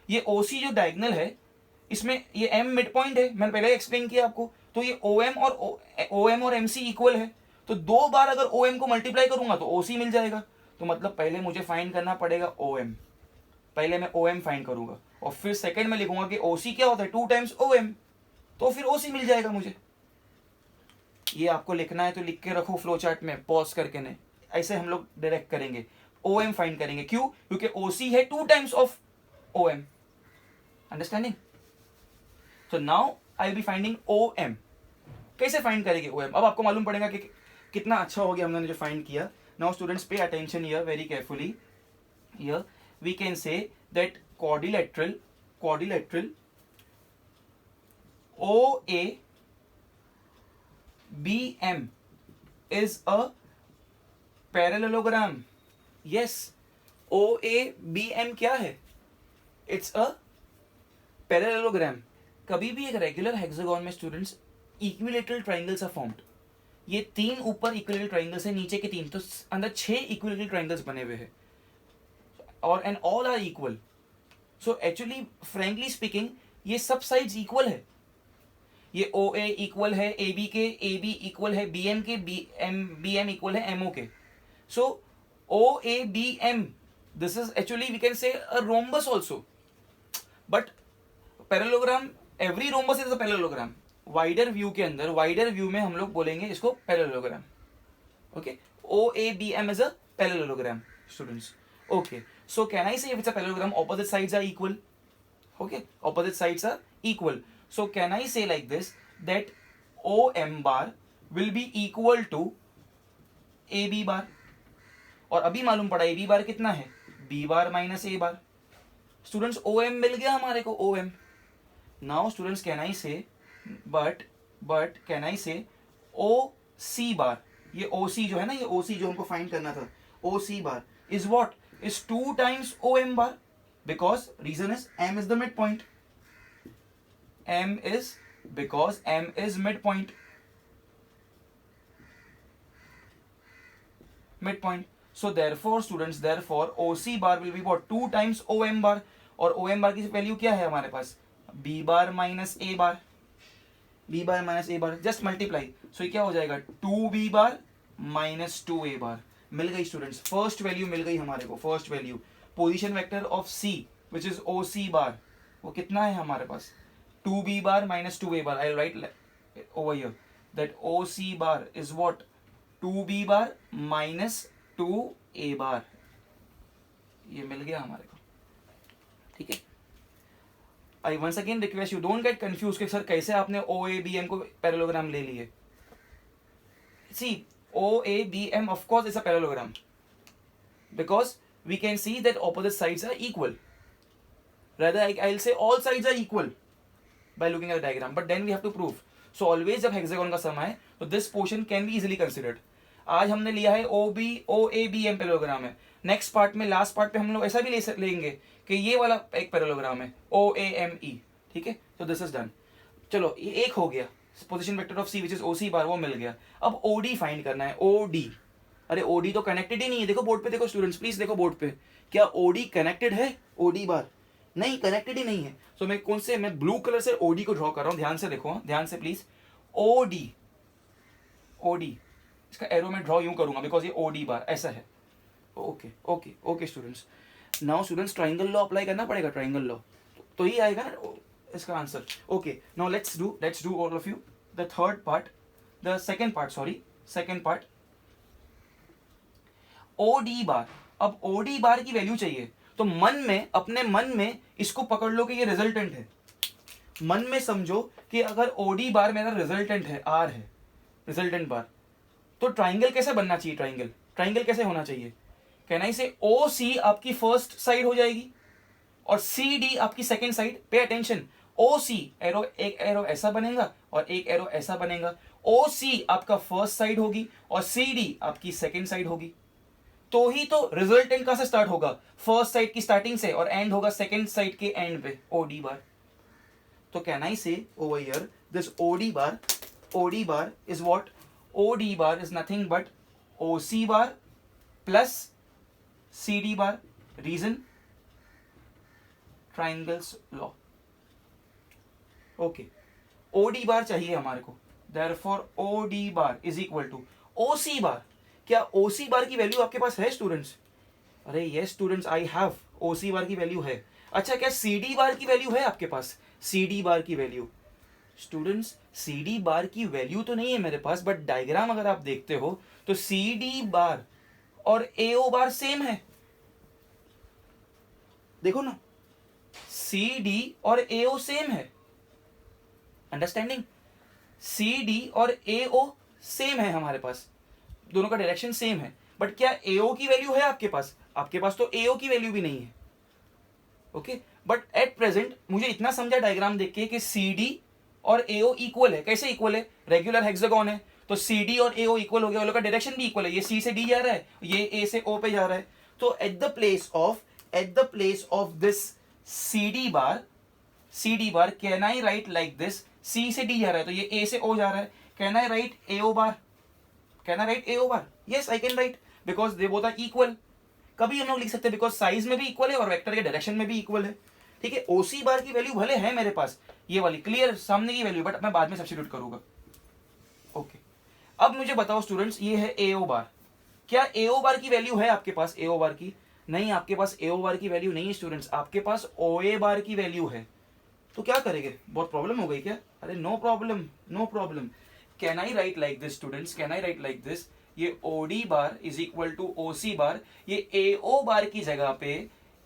ये OC जो डायगोनल है, इसमें ये M मिड पॉइंट है, मैंने पहले एक्सप्लेन किया आपको. तो ये OM और MC इक्वल है, तो 2 बार अगर OM को मल्टीप्लाई करूंगा तो OC मिल जाएगा. तो मतलब पहले मुझे फाइंड करना पड़ेगा OM. पहले मैं OM फाइंड करूंगा और फिर सेकंड में लिखूंगा कि OC क्या होता है, 2 टाइम्स OM, तो फिर OC मिल जाएगा मुझे. ये आपको लिखना है तो लिख के रखो फ्लो चार्ट में, पॉज करके नहीं. ऐसे हम लोग डायरेक्ट करेंगे, OM फाइंड करेंगे. क्यों? क्योंकि OC है 2 टाइम्स ऑफ OM. अंडरस्टैंडिंग? तो now I will be finding OM. कैसे फाइंड करेंगे OM? अब आपको मालूम पड़ेगा कि कितना अच्छा हो गया हमने जो फाइंड किया. Now students pay attention here very carefully. Here we can say that quadrilateral OA BM is a parallelogram. Yes, OABM क्या है? It's a parallelogram. कभी भी एक रेगुलर हेक्सागोन में students equilateral triangles are formed. ये 3 ऊपर equilateral triangles है, नीचे के 3, तो अंदर 6 इक्विलेटरल ट्राइंगल्स बने हुए हैं और and all are equal. So actually frankly speaking ये सब साइड्स इक्वल है. ये OA इक्वल है AB के, AB इक्वल है BM के, BM इक्वल है MO के. So OABM, this is actually we can say a rhombus also, but parallelogram, every rhombus is a parallelogram. Wider view के अंदर, वाइडर व्यू में हम लोग बोलेंगे इसको parallelogram. Okay, OABM is a parallelogram students. Okay, so can I say if it's a parallelogram opposite sides are equal? Okay, opposite sides are equal. So can I say like this, that OM bar will be equal to AB bar. और अभी मालूम पड़ा AB बार कितना है? B bar minus A bar. Students OM मिल गया हमारे को, OM. Now students can I से बट कैन आई से OC बार, ये OC जो है ना, ये OC जो हमको फाइंड करना था, OC bar is what? Is 2 times OM bar, because reason is M is the midpoint. Because M is midpoint. So therefore students, OC bar will be what? 2 times OM bar. और OM bar की value क्या है हमारे पास? B bar minus A bar. B bar minus A bar, just multiply. So ये क्या हो जाएगा? 2B bar minus 2A bar. मिल गई स्टूडेंट्स, फर्स्ट वैल्यू मिल गई हमारे को, first value. Position vector of C which is O C bar, वो कितना है हमारे पास, 2b bar minus 2a bar. I write over here that O C bar is what, 2b bar minus 2a bar. ये मिल गया हमारे को. ठीक है. I once again request you don't get confuse कि सर कैसे आपने ओ ए बी एम को पैरेललोग्राम ले लिए. C O A B M of course is a parallelogram because we can see that opposite sides are equal. Rather, I'll say all sides are equal by looking at the diagram, but then we have to prove. So always जब hexagon का सम है तो this portion can be easily considered. आज हमने लिया है ओ A B M parallelogram है. Next part में, लास्ट पार्ट पे हम लोग ऐसा भी लेंगे कि ये वाला एक पैरेललोग्राम है ओ ए एम ई. ठीक है, तो दिस इज डन. चलो ये एक हो गया, position vector of C which is O C bar, वो मिल गया. अब ओ डी फाइंड करना है. ओ डी, अरे ओडी तो कनेक्टेड ही नहीं है. देखो बोर्ड पे, देखो स्टूडेंट्स प्लीज देखो बोर्ड पे, क्या ओडी कनेक्टेड है? ओडी बार नहीं, कनेक्टेड ही नहीं है. सो मैं कौन से, मैं ब्लू कलर से ओडी को ड्रॉ कर रहा हूं. ध्यान से देखो, ध्यान से प्लीज. ओडी, ओडी, इसका एरो मैं ड्रॉ यूं करूंगा बिकॉज ये ओडी बार ऐसा है. Okay okay okay students. Now students triangle law apply करना पड़ेगा. ट्राइंगल लॉ तो ही आएगा ना इसका answer. Okay now let's do all of you the third part, the second part, sorry second part. O D बार. अब ओ डी बार की value चाहिए तो मन में, अपने मन में इसको पकड़ लो कि ये रिजल्टेंट है. मन में समझो कि अगर ओ डी बार मेरा रिजल्टेंट है, आर है रिजल्टेंट बार, तो ट्राइंगल कैसे बनना चाहिए? ट्राइंगल कैसे होना चाहिए? कहना ही से ओ सी आपकी फर्स्ट साइड हो जाएगी और सी डी आपकी सेकेंड साइड. पे अटेंशन, ओ सी एरो, एक एरो ऐसा बनेगा और एक एरो ऐसा बनेगा. ओ सी आपका फर्स्ट साइड होगी और सी डी आपकी सेकेंड साइड होगी. तो ही तो रिजल्टेंट कहां से स्टार्ट होगा? फर्स्ट साइड की स्टार्टिंग से, और एंड होगा सेकंड साइड के एंड पे, ओडी बार. तो can I say over here this OD bar is what? OD bar is nothing but OC bar plus CD bar. Reason? Triangles law. Okay, OD bar चाहिए हमारे को, therefore OD bar is equal to OC bar. क्या OC बार की value आपके पास है students? अरे yes students, I have. ओसी बार की value है. अच्छा, क्या सीडी बार की वैल्यू है आपके पास? सीडी बार की वैल्यू, स्टूडेंट्स सीडी बार की वैल्यू तो नहीं है मेरे पास, बट डायग्राम अगर आप देखते हो तो सीडी बार और एओ बार सेम है. देखो ना, सीडी और एओ सेम है. अंडरस्टैंडिंग? सीडी और एओ सेम है हमारे पास, दोनों का डायरेक्शन सेम है. बट क्या एओ की वैल्यू है आपके पास? आपके पास तो एओ की वैल्यू भी नहीं है. ओके, बट एट प्रेजेंट मुझे इतना समझा डायग्राम देख के कि सीडी और एओ इक्वल है. कैसे इक्वल है? रेगुलर हेक्सागोन है तो सीडी और एओ इक्वल हो गया. वो लोग का डायरेक्शन भी इक्वल है. ये सी से डी जा रहा है, ये ए से ओ पे जा रहा है. तो at the place of this CD bar can I write like this? C से डी जा रहा है तो ये ए से ओ जा रहा है. Can I right AO bar? Can I write AO bar? Yes, I can write because they both are equal. कभी हम लोग लिख सकते हैं बिकॉज साइज में भी इक्वल है और वेक्टर के डायरेक्शन में भी इक्वल है. ठीक है, ओसी बार की वैल्यू भले है मेरे पास, ये वाली क्लियर सामने की वैल्यू, बट मैं बाद में सब्स्टिट्यूट करूंगा. ओके, अब मुझे बताओ स्टूडेंट्स, ये है एओ बार. क्या एओ बार की वैल्यू है आपके पास? एओ बार की नहीं, आपके पास एओ बार की वैल्यू नहीं है स्टूडेंट्स, आपके पास ओए बार की वैल्यू है. तो क्या करेंगे? बहुत प्रॉब्लम हो गई क्या? अरे no problem. Can I write like this students? Can I write like this? ये OD bar is equal to OC bar. ये AO बार की जगह पे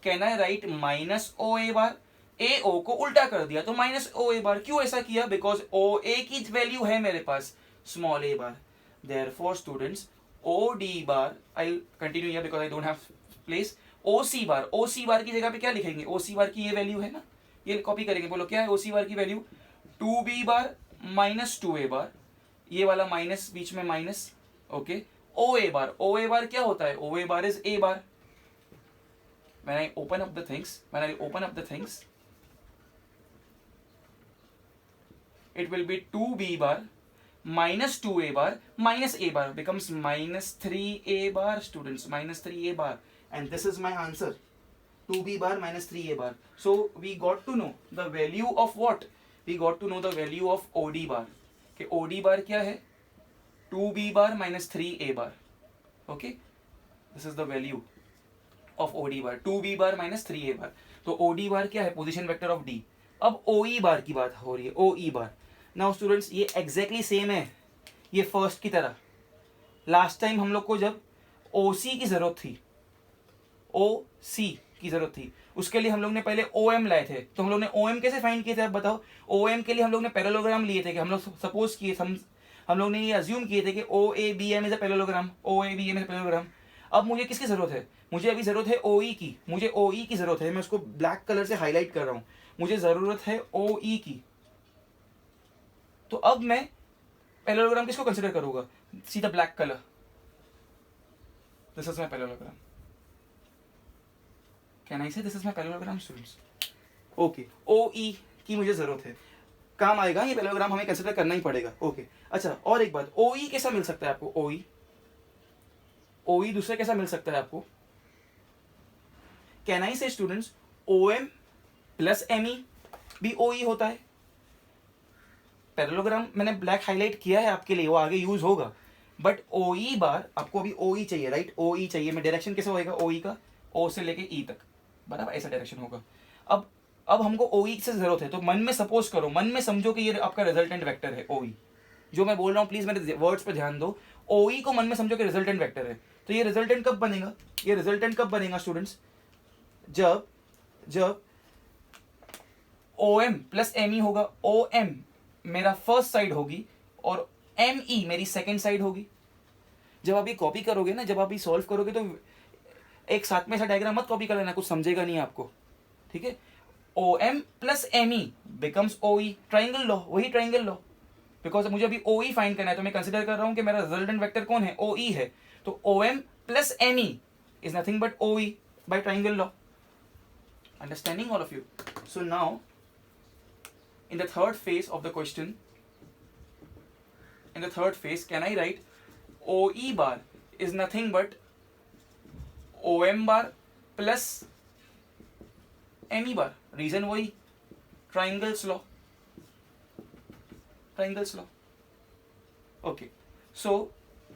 can I write minus OA bar. AO को उल्टा कर दिया तो माइनस OA बार. क्यों ऐसा किया? बिकॉज OA की वैल्यू है मेरे पास small a bar. Therefore students OD bar, I continue here because I don't have place. OC bar की जगह पे क्या लिखेंगे? OC बार की ये वैल्यू है ना, ये कॉपी करेंगे. बोलो क्या है OC बार की value? 2b bar minus 2a bar. ये वाला माइनस बीच में माइनस. ओके, OA बार क्या होता है? OA bar is A bar. when I open up the things it will be 2b bar minus 2a bar minus a bar becomes minus 3a bar students, minus 3a bar, and this is my answer, 2b bar minus 3a bar. So we got to know the value of what? We got to know the value of OD bar. कि OD bar क्या है? 2b bar minus 3a bar. Okay, this is the value of O D bar, 2b bar minus 3a bar. तो O D बार क्या है, position vector of D. अब ओ ई bar की बात हो रही है, ओ ई बार। नाउ स्टूडेंट्स ये एग्जैक्टली सेम है ये फर्स्ट की तरह। लास्ट टाइम हम लोग को जब ओ सी की जरूरत थी, ओ सी की जरूरत थी, उसके लिए हम लोग ने पहले ओ एम लाए थे। तो हम लोग ने ओ एम कैसे फाइंड किए थे, आप बताओ। ओ एम के लिए हम लोग ने पैरेललोग्राम लिए थे कि हम लोग सपोज किए, हम लोग ने ये अज्यूम किए थे कि O A B M is a parallelogram, O A B M is a parallelogram. अब मुझे किसकी जरूरत है, मुझे अभी जरूरत है ओ ई की, मुझे ओ ई की जरूरत है। मैं उसको ब्लैक कलर से हाईलाइट कर रहा हूं, मुझे जरूरत है ओ ई की। तो अब मैं पैरेललोग्राम किसको कंसिडर करूंगा, see the black colour, this is my parallelogram. Can I say this is my parallelogram students? Okay, O E की मुझे जरूरत है, काम आएगा ये पैरेललोग्राम, हमें कंसिडर करना ही पड़ेगा। ओके अच्छा, और एक बात, ओ ई कैसा मिल सकता है आपको, ओ ई, ओ ई दूसरा कैसा मिल सकता है आपको? Can I say students O M plus M E भी ओ ई होता है। पैरेललोग्राम मैंने ब्लैक हाईलाइट किया है आपके लिए, वो आगे यूज होगा। बट ओ ई बार आपको अभी ओ ई चाहिए, राइट, ओ ई चाहिए। मैं डायरेक्शन कैसे होएगा ओ ई का, ओ से लेके ई तक, बराबर ऐसा डायरेक्शन होगा। अब हमको ओ ई से जरूरत है, तो मन में सपोज करो, मन में समझो कि ये आपका रिजल्टेंट वेक्टर है ओ ई। जो मैं बोल रहा हूँ प्लीज मेरे वर्ड्स पे ध्यान दो। ओ ई को मन में समझो कि रिजल्टेंट वेक्टर है। तो ये रिजल्टेंट कब बनेगा, ये रिजल्टेंट कब बनेगा स्टूडेंट्स, जब जब O M plus M E होगा। ओ एम मेरा फर्स्ट साइड होगी और एम ई मेरी सेकेंड साइड होगी। जब आप ये कॉपी करोगे ना, जब आप ये सॉल्व करोगे तो एक साथ में ऐसा डायग्राम मत कॉपी कर लेना, कुछ समझेगा नहीं आपको, ठीक है। O M plus M E becomes O E, triangle law, वही ट्राइंगल लॉ। बिकॉज मुझे अभी ओ ई फाइंड करना है, तो मैं कंसिडर कर रहा हूं कि मेरा रिजल्टेंट वेक्टर कौन है, ओ ई है। तो O M plus M E is nothing but O E by triangle law. Understanding all of you? So now in the third phase of the question, in the third phase, can I write OE bar is nothing but OM bar plus ME bar? Reason वही, triangles law, triangles law. Okay, so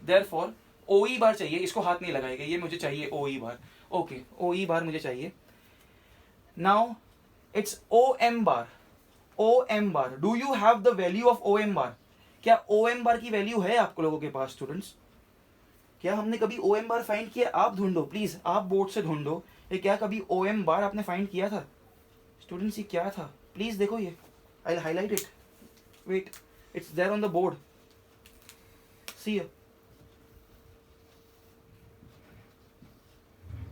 therefore OE bar चाहिए, इसको हाथ नहीं लगाएगा, ये मुझे चाहिए OE bar. Okay, OE bar मुझे चाहिए. Now it's OM bar. O M bar, do you have the value of O M bar? क्या ओ एम बार की वैल्यू है आप लोगों के पास स्टूडेंट्स? क्या हमने कभी ओ एम बार फाइंड किया? आप ढूंढो प्लीज, आप बोर्ड से ढूंढो, ये क्या कभी ओ एम बार आपने फाइंड किया था स्टूडेंट्स? ये क्या था प्लीज देखो, ये I will highlight it, wait, it's there on the board, see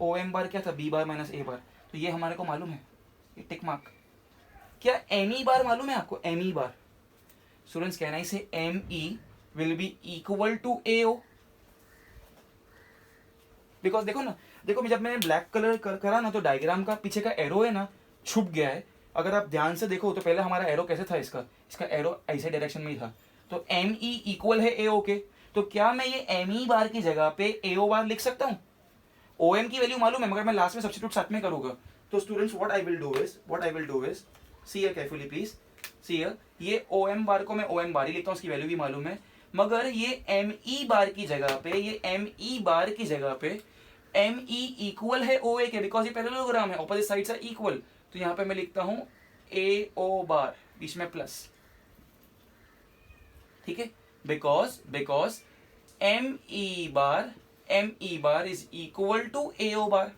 O M bar क्या था, बी बार माइनस ए बार। तो ये हमारे को मालूम है, ये टिक मार्क। क्या एम ई बार मालूम है आपको, M E bar? Students can I say M E will be equal to A O? Because देखो ना, देखो जब मैंने ब्लैक कलर करा ना, तो डायग्राम का पीछे का एरो है ना छुप गया है। अगर आप ध्यान से देखो तो पहले हमारा एरो कैसे था, इसका एरो ऐसे डायरेक्शन में ही था। तो एम ई इक्वल है ए ओ के, तो क्या मैं ये एम ई बार की जगह पे ए ओ बार लिख सकता हूँ? ओ एम की वैल्यू मालूम है, मगर मैं लास्ट में सब्स्टिट्यूट साथ में करूंगा। तो students what I will do is see here carefully please, see here, ये ओ एम बार को मैं ओ एम बार ही लिखता हूँ, उसकी वैल्यू भी मालूम है। मगर ये एम ई बार की जगह पे, ये एम ई बार की जगह पे एम ई इक्वल है ओ ए के, बिकॉज ये पैरेललोग्राम है, ऑपोजिट साइड्स आर इक्वल। तो यहां पे मैं लिखता हूं ए ओ बार, बीच में प्लस, ठीक है, because M E bar is equal to A O bar,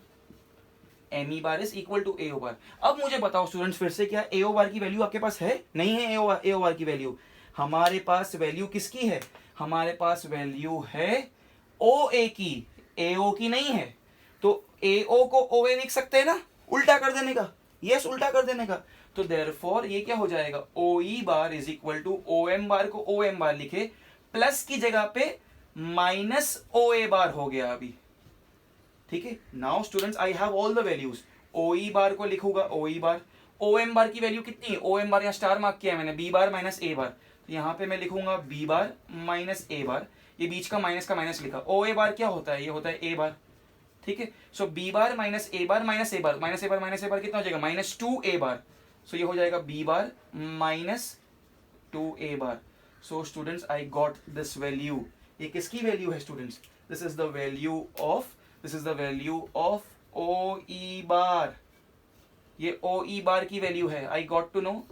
M E bar is equal to A O bar. अब मुझे बताओ स्टूडेंट्स फिर से, क्या ए ओ बार की वैल्यू आपके पास है? नहीं है ए ओ बार की वैल्यू। हमारे पास वैल्यू किसकी है? हमारे पास वैल्यू है ओ ए की, ए ओ की नहीं है। तो ए ओ को ओ ए लिख सकते हैं ना, उल्टा कर देने का, यस उल्टा कर देने का। तो देयरफॉर ये क्या हो जाएगा, O E bar is equal to O M bar को ओ एम बार लिखे, प्लस की जगह पे माइनस ओ ए बार हो गया अभी, ठीक है। Now students I have all the values, O E bar को लिखूंगा ओ ई बार, ओ एम बार की वैल्यू कितनी है, ओ एम बार यहाँ स्टार मार्क किया है मैंने, बी बार माइनस ए बार, तो यहाँ पे मैं लिखूंगा बी बार माइनस ए बार, ये बीच का माइनस लिखा। ओ ए बार क्या होता है, ये होता है ए बार, ठीक है। सो बी बार माइनस ए बार माइनस ए बार, माइनस ए बार कितना हो जाएगा, माइनस टू ए बार। सो ये हो जाएगा B bar minus two A bar. So students I got this value. ये किसकी वैल्यू है students? This is the value of O E bar, ये ओ ई बार की वैल्यू है, आई गॉट टू नो,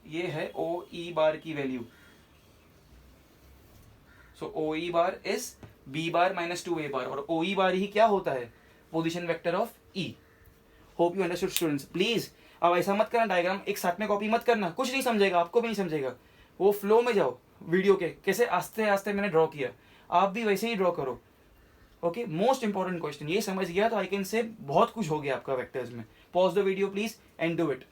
ये है ओ ई बार की value. So O E bar is B bar minus 2a bar, और ओ ई बार ही क्या होता है, position vector of E. Hope you understood students. Please अब ऐसा मत करना, डायग्राम एक साथ में कॉपी मत करना, कुछ नहीं समझेगा, आपको भी नहीं समझेगा. वो फ्लो में जाओ वीडियो के, कैसे आस्ते आस्ते मैंने ड्रॉ किया, आप भी वैसे ही ड्रॉ करो. ओके, मोस्ट इंपॉर्टेंट क्वेश्चन, ये समझ गया तो आई कैन से बहुत कुछ हो गया आपका वेक्टर्स में. Pause the video please and do it.